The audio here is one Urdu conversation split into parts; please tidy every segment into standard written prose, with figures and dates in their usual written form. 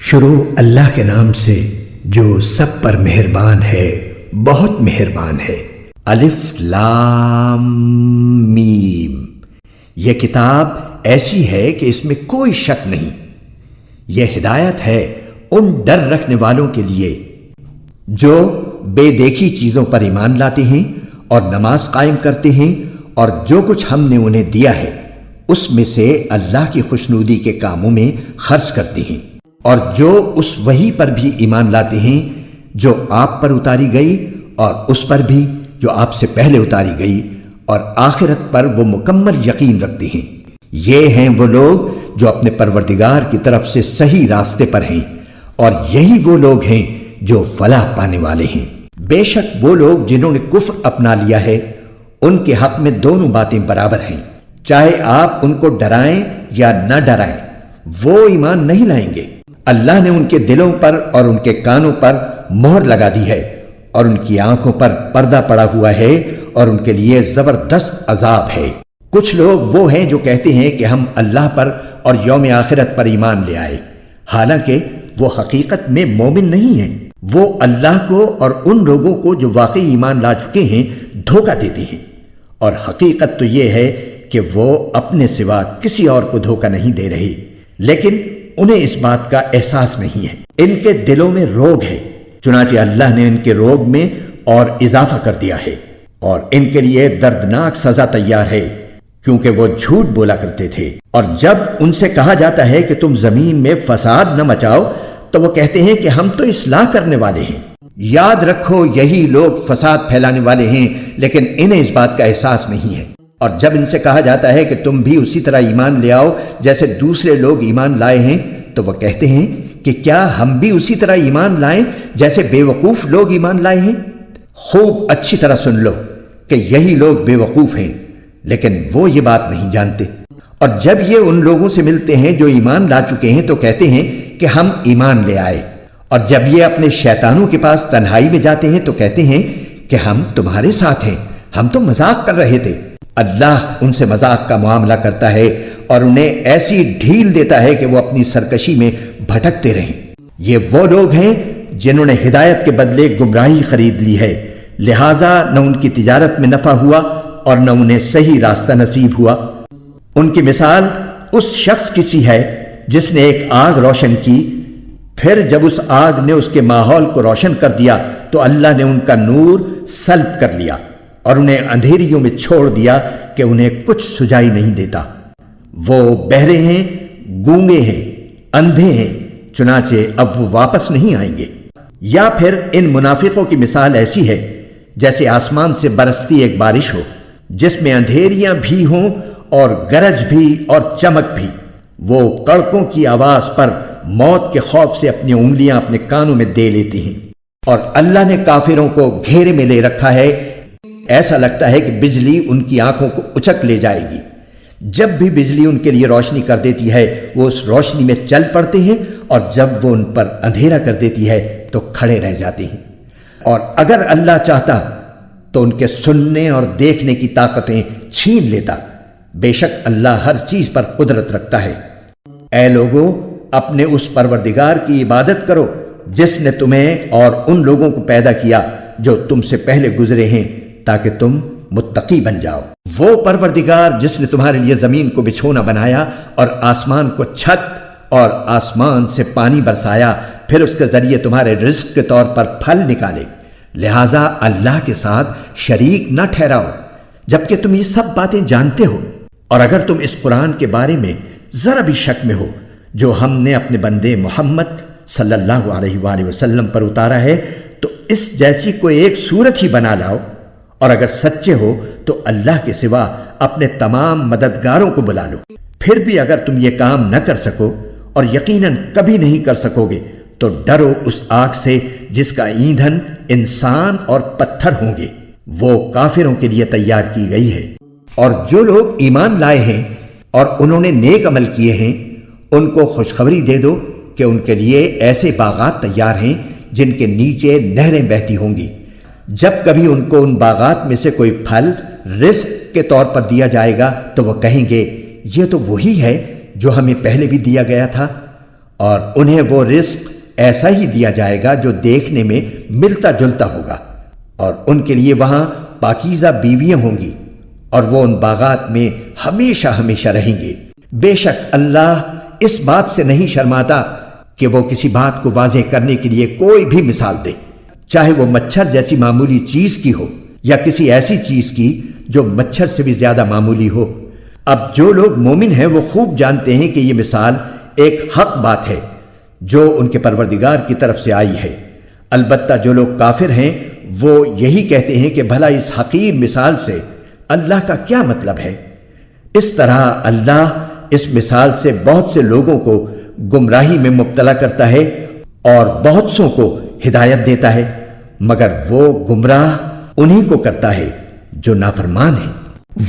شروع اللہ کے نام سے جو سب پر مہربان ہے، بہت مہربان ہے۔ الف لام میم۔ یہ کتاب ایسی ہے کہ اس میں کوئی شک نہیں۔ یہ ہدایت ہے ان ڈر رکھنے والوں کے لیے جو بے دیکھی چیزوں پر ایمان لاتے ہیں اور نماز قائم کرتے ہیں، اور جو کچھ ہم نے انہیں دیا ہے اس میں سے اللہ کی خوشنودی کے کاموں میں خرچ کرتے ہیں، اور جو اس وحی پر بھی ایمان لاتے ہیں جو آپ پر اتاری گئی اور اس پر بھی جو آپ سے پہلے اتاری گئی، اور آخرت پر وہ مکمل یقین رکھتے ہیں۔ یہ ہیں وہ لوگ جو اپنے پروردگار کی طرف سے صحیح راستے پر ہیں، اور یہی وہ لوگ ہیں جو فلاح پانے والے ہیں۔ بے شک وہ لوگ جنہوں نے کفر اپنا لیا ہے ان کے حق میں دونوں باتیں برابر ہیں، چاہے آپ ان کو ڈرائیں یا نہ ڈرائیں، وہ ایمان نہیں لائیں گے۔ اللہ نے ان کے دلوں پر اور ان کے کانوں پر مہر لگا دی ہے، اور ان کی آنکھوں پر پردہ پڑا ہوا ہے، اور ان کے لیے زبردست عذاب ہے۔ کچھ لوگ وہ ہیں جو کہتے ہیں کہ ہم اللہ پر اور یوم آخرت پر ایمان لے آئے، حالانکہ وہ حقیقت میں مومن نہیں ہیں۔ وہ اللہ کو اور ان لوگوں کو جو واقعی ایمان لا چکے ہیں دھوکہ دیتے ہیں، اور حقیقت تو یہ ہے کہ وہ اپنے سوا کسی اور کو دھوکہ نہیں دے رہے، لیکن انہیں اس بات کا احساس نہیں ہے۔ ان کے دلوں میں روگ ہے، چنانچہ اللہ نے ان کے روگ میں اور اضافہ کر دیا ہے، اور ان کے لیے دردناک سزا تیار ہے، کیونکہ وہ جھوٹ بولا کرتے تھے۔ اور جب ان سے کہا جاتا ہے کہ تم زمین میں فساد نہ مچاؤ تو وہ کہتے ہیں کہ ہم تو اصلاح کرنے والے ہیں۔ یاد رکھو یہی لوگ فساد پھیلانے والے ہیں، لیکن انہیں اس بات کا احساس نہیں ہے۔ اور جب ان سے کہا جاتا ہے کہ تم بھی اسی طرح ایمان لے آؤ جیسے دوسرے لوگ ایمان لائے ہیں، تو وہ کہتے ہیں کہ کیا ہم بھی اسی طرح ایمان لائیں جیسے بے وقوف لوگ ایمان لائے ہیں؟ خوب اچھی طرح سن لو کہ یہی لوگ بے وقوف ہیں، لیکن وہ یہ بات نہیں جانتے۔ اور جب یہ ان لوگوں سے ملتے ہیں جو ایمان لا چکے ہیں تو کہتے ہیں کہ ہم ایمان لے آئے، اور جب یہ اپنے شیطانوں کے پاس تنہائی میں جاتے ہیں تو کہتے ہیں کہ ہم تمہارے ساتھ ہیں، ہم تو مذاق کر رہے تھے۔ اللہ ان سے مذاق کا معاملہ کرتا ہے اور انہیں ایسی ڈھیل دیتا ہے کہ وہ اپنی سرکشی میں بھٹکتے رہیں۔ یہ وہ لوگ ہیں جنہوں نے ہدایت کے بدلے گمراہی خرید لی ہے، لہٰذا نہ ان کی تجارت میں نفع ہوا اور نہ انہیں صحیح راستہ نصیب ہوا۔ ان کی مثال اس شخص کی سی ہے جس نے ایک آگ روشن کی، پھر جب اس آگ نے اس کے ماحول کو روشن کر دیا تو اللہ نے ان کا نور سلب کر لیا اور انہیں اندھیریوں میں چھوڑ دیا کہ انہیں کچھ سجائی نہیں دیتا۔ وہ بہرے ہیں، گونگے ہیں، اندھے ہیں، چنانچہ اب وہ واپس نہیں آئیں گے۔ یا پھر ان منافقوں کی مثال ایسی ہے جیسے آسمان سے برستی ایک بارش ہو، جس میں اندھیریاں بھی ہوں اور گرج بھی اور چمک بھی۔ وہ کڑکوں کی آواز پر موت کے خوف سے اپنی انگلیاں اپنے کانوں میں دے لیتی ہیں، اور اللہ نے کافروں کو گھیرے میں لے رکھا ہے، ایسا لگتا ہے کہ بجلی ان کی آنکھوں کو اچک لے جائے گی۔ جب بھی بجلی ان کے لیے روشنی کر دیتی ہے وہ اس روشنی میں چل پڑتے ہیں، اور جب وہ ان پر اندھیرا کر دیتی ہے تو کھڑے رہ جاتے ہیں۔ اور اگر اللہ چاہتا تو ان کے سننے اور دیکھنے کی طاقتیں چھین لیتا، بے شک اللہ ہر چیز پر قدرت رکھتا ہے۔ اے لوگو، اپنے اس پروردگار کی عبادت کرو جس نے تمہیں اور ان لوگوں کو پیدا کیا جو تم سے پہلے گزرے ہیں تاکہ تم متقی بن جاؤ۔ وہ پروردگار جس نے تمہارے لیے زمین کو بچھونا بنایا اور آسمان کو چھت اور آسمان سے پانی برسایا، پھر اس کے ذریعے تمہارے رزق کے طور پر پھل نکالے، لہٰذا اللہ کے ساتھ شریک نہ ٹھہراؤ جبکہ تم یہ سب باتیں جانتے ہو۔ اور اگر تم اس قرآن کے بارے میں ذرا بھی شک میں ہو جو ہم نے اپنے بندے محمد صلی اللہ علیہ وآلہ وسلم پر اتارا ہے، تو اس جیسی کوئی ایک صورت ہی بنا لاؤ، اور اگر سچے ہو تو اللہ کے سوا اپنے تمام مددگاروں کو بلا لو۔ پھر بھی اگر تم یہ کام نہ کر سکو، اور یقیناً کبھی نہیں کر سکو گے، تو ڈرو اس آگ سے جس کا ایندھن انسان اور پتھر ہوں گے، وہ کافروں کے لیے تیار کی گئی ہے۔ اور جو لوگ ایمان لائے ہیں اور انہوں نے نیک عمل کیے ہیں ان کو خوشخبری دے دو کہ ان کے لیے ایسے باغات تیار ہیں جن کے نیچے نہریں بہتی ہوں گی۔ جب کبھی ان کو ان باغات میں سے کوئی پھل رزق کے طور پر دیا جائے گا تو وہ کہیں گے یہ تو وہی ہے جو ہمیں پہلے بھی دیا گیا تھا، اور انہیں وہ رزق ایسا ہی دیا جائے گا جو دیکھنے میں ملتا جلتا ہوگا، اور ان کے لیے وہاں پاکیزہ بیویاں ہوں گی، اور وہ ان باغات میں ہمیشہ ہمیشہ رہیں گے۔ بے شک اللہ اس بات سے نہیں شرماتا کہ وہ کسی بات کو واضح کرنے کے لیے کوئی بھی مثال دے، چاہے وہ مچھر جیسی معمولی چیز کی ہو یا کسی ایسی چیز کی جو مچھر سے بھی زیادہ معمولی ہو۔ اب جو لوگ مومن ہیں وہ خوب جانتے ہیں کہ یہ مثال ایک حق بات ہے جو ان کے پروردگار کی طرف سے آئی ہے۔ البتہ جو لوگ کافر ہیں وہ یہی کہتے ہیں کہ بھلا اس حقیر مثال سے اللہ کا کیا مطلب ہے؟ اس طرح اللہ اس مثال سے بہت سے لوگوں کو گمراہی میں مبتلا کرتا ہے اور بہت سوں کو ہدایت دیتا ہے، مگر وہ گمراہ انہی کو کرتا ہے جو نافرمان ہیں۔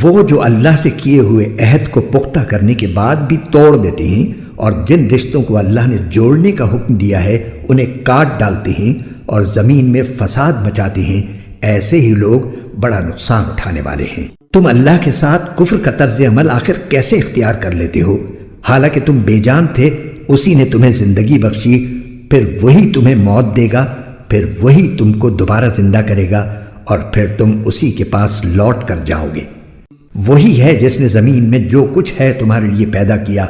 وہ جو اللہ سے کیے ہوئے عہد کو پختہ کرنے کے بعد بھی توڑ دیتے ہیں اور جن رشتوں کو اللہ نے جوڑنے کا حکم دیا ہے انہیں کاٹ ڈالتے ہیں اور زمین میں فساد مچاتے ہیں، ایسے ہی لوگ بڑا نقصان اٹھانے والے ہیں۔ تم اللہ کے ساتھ کفر کا طرز عمل آخر کیسے اختیار کر لیتے ہو؟ حالانکہ تم بے جان تھے، اسی نے تمہیں زندگی بخشی، پھر وہی تمہیں موت دے گا، پھر وہی تم کو دوبارہ زندہ کرے گا، اور پھر تم اسی کے پاس لوٹ کر جاؤ گے۔ وہی ہے جس نے زمین میں جو کچھ ہے تمہارے لیے پیدا کیا،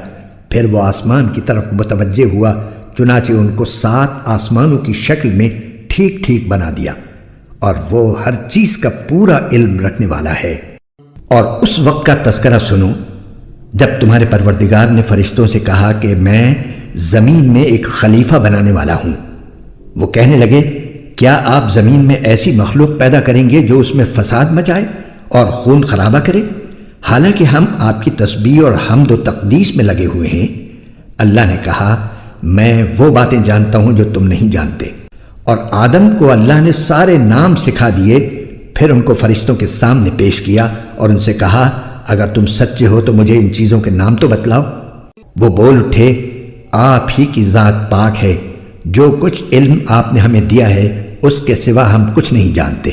پھر وہ آسمان کی طرف متوجہ ہوا، چنانچہ ان کو 7 آسمانوں کی شکل میں ٹھیک ٹھیک بنا دیا، اور وہ ہر چیز کا پورا علم رکھنے والا ہے۔ اور اس وقت کا تذکرہ سنو جب تمہارے پروردگار نے فرشتوں سے کہا کہ میں زمین میں ایک خلیفہ بنانے والا ہوں۔ وہ کہنے لگے، کیا آپ زمین میں ایسی مخلوق پیدا کریں گے جو اس میں فساد مچائے اور خون خرابہ کرے؟ حالانکہ ہم آپ کی تسبیح اور حمد و تقدیس میں لگے ہوئے ہیں۔ اللہ نے کہا، میں وہ باتیں جانتا ہوں جو تم نہیں جانتے۔ اور آدم کو اللہ نے سارے نام سکھا دیے، پھر ان کو فرشتوں کے سامنے پیش کیا اور ان سے کہا، اگر تم سچے ہو تو مجھے ان چیزوں کے نام تو بتلاؤ۔ وہ بول اٹھے، آپ ہی کی ذات پاک ہے، جو کچھ علم آپ نے ہمیں دیا ہے اس کے سوا ہم کچھ نہیں جانتے۔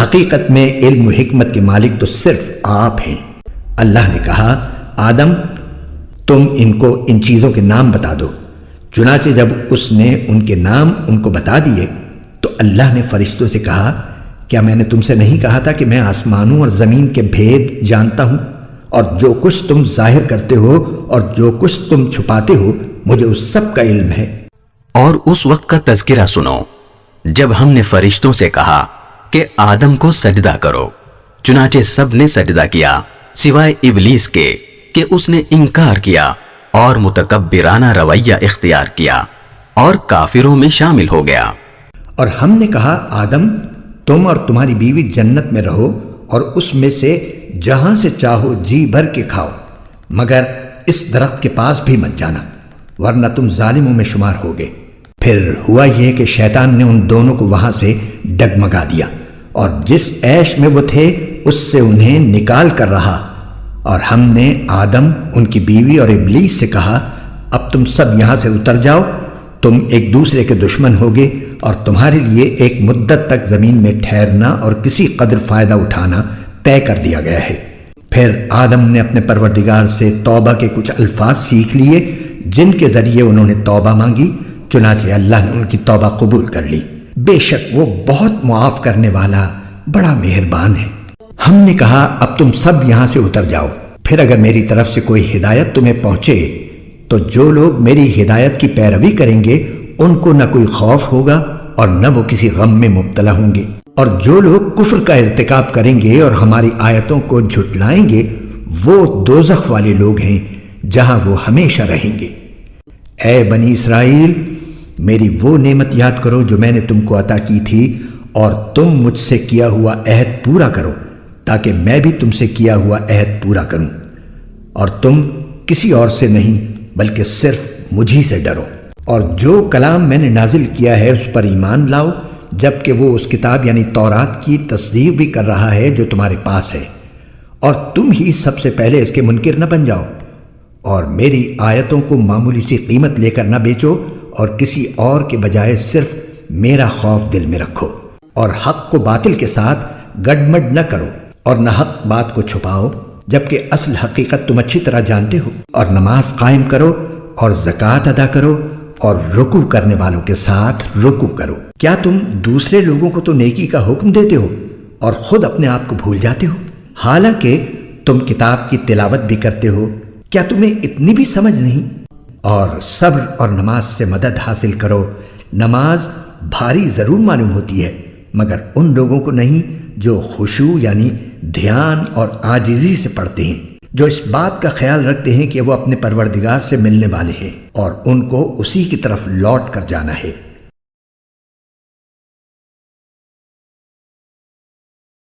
حقیقت میں علم و حکمت کے مالک تو صرف آپ ہیں۔ اللہ نے کہا، آدم تم ان کو ان چیزوں کے نام بتا دو۔ چنانچہ جب اس نے ان کے نام ان کو بتا دیے تو اللہ نے فرشتوں سے کہا، کیا میں نے تم سے نہیں کہا تھا کہ میں آسمانوں اور زمین کے بھید جانتا ہوں، اور جو کچھ تم ظاہر کرتے ہو اور جو کچھ تم چھپاتے ہو مجھے اس سب کا علم ہے۔ اور اس وقت کا تذکرہ سنو جب ہم نے فرشتوں سے کہا کہ آدم کو سجدہ کرو، چنانچہ سب نے سجدہ کیا سوائے ابلیس کے کہ اس نے انکار کیا اور متکبرانہ رویہ اختیار کیا اور کافروں میں شامل ہو گیا۔ اور ہم نے کہا، آدم تم اور تمہاری بیوی جنت میں رہو اور اس میں سے جہاں سے چاہو جی بھر کے کھاؤ، مگر اس درخت کے پاس بھی مت جانا ورنہ تم ظالموں میں شمار ہوگے۔ پھر ہوا یہ کہ شیطان نے ان دونوں کو وہاں سے ڈگمگا دیا اور جس عیش میں وہ تھے اس سے انہیں نکال کر رہا، اور ہم نے آدم، ان کی بیوی اور ابلیس سے کہا، اب تم سب یہاں سے اتر جاؤ، تم ایک دوسرے کے دشمن ہوگے اور تمہارے لیے ایک مدت تک زمین میں ٹھہرنا اور کسی قدر فائدہ اٹھانا طے کر دیا گیا ہے۔ پھر آدم نے اپنے پروردگار سے توبہ کے کچھ الفاظ سیکھ لیے جن کے ذریعے انہوں نے توبہ مانگی، چنانچہ اللہ نے ان کی توبہ قبول کر لی۔ بے شک وہ بہت معاف کرنے والا بڑا مہربان ہے۔ ہم نے کہا، اب تم سب یہاں سے اتر جاؤ، پھر اگر میری طرف سے کوئی ہدایت تمہیں پہنچے تو جو لوگ میری ہدایت کی پیروی کریں گے ان کو نہ کوئی خوف ہوگا اور نہ وہ کسی غم میں مبتلا ہوں گے، اور جو لوگ کفر کا ارتکاب کریں گے اور ہماری آیتوں کو جھٹلائیں گے وہ دوزخ والے لوگ ہیں جہاں وہ ہمیشہ رہیں گے۔ اے بنی اسرائیل، میری وہ نعمت یاد کرو جو میں نے تم کو عطا کی تھی، اور تم مجھ سے کیا ہوا عہد پورا کرو تاکہ میں بھی تم سے کیا ہوا عہد پورا کروں، اور تم کسی اور سے نہیں بلکہ صرف مجھی سے ڈرو۔ اور جو کلام میں نے نازل کیا ہے اس پر ایمان لاؤ، جبکہ وہ اس کتاب یعنی تورات کی تصدیق بھی کر رہا ہے جو تمہارے پاس ہے، اور تم ہی سب سے پہلے اس کے منکر نہ بن جاؤ، اور میری آیتوں کو معمولی سی قیمت لے کر نہ بیچو، اور کسی اور کے بجائے صرف میرا خوف دل میں رکھو، اور حق کو باطل کے ساتھ گڈمڈ نہ کرو، اور نہ حق بات کو چھپاؤ، جبکہ اصل حقیقت تم اچھی طرح جانتے ہو، اور نماز قائم کرو اور زکوٰۃ ادا کرو اور رکوع کرنے والوں کے ساتھ رکوع کرو۔ کیا تم دوسرے لوگوں کو تو نیکی کا حکم دیتے ہو اور خود اپنے آپ کو بھول جاتے ہو؟ حالانکہ تم کتاب کی تلاوت بھی کرتے ہو، کیا تمہیں اتنی بھی سمجھ نہیں؟ اور صبر اور نماز سے مدد حاصل کرو۔ نماز بھاری ضرور معلوم ہوتی ہے، مگر ان لوگوں کو نہیں جو خشوع یعنی دھیان اور عاجزی سے پڑھتے ہیں، جو اس بات کا خیال رکھتے ہیں کہ وہ اپنے پروردگار سے ملنے والے ہیں اور ان کو اسی کی طرف لوٹ کر جانا ہے۔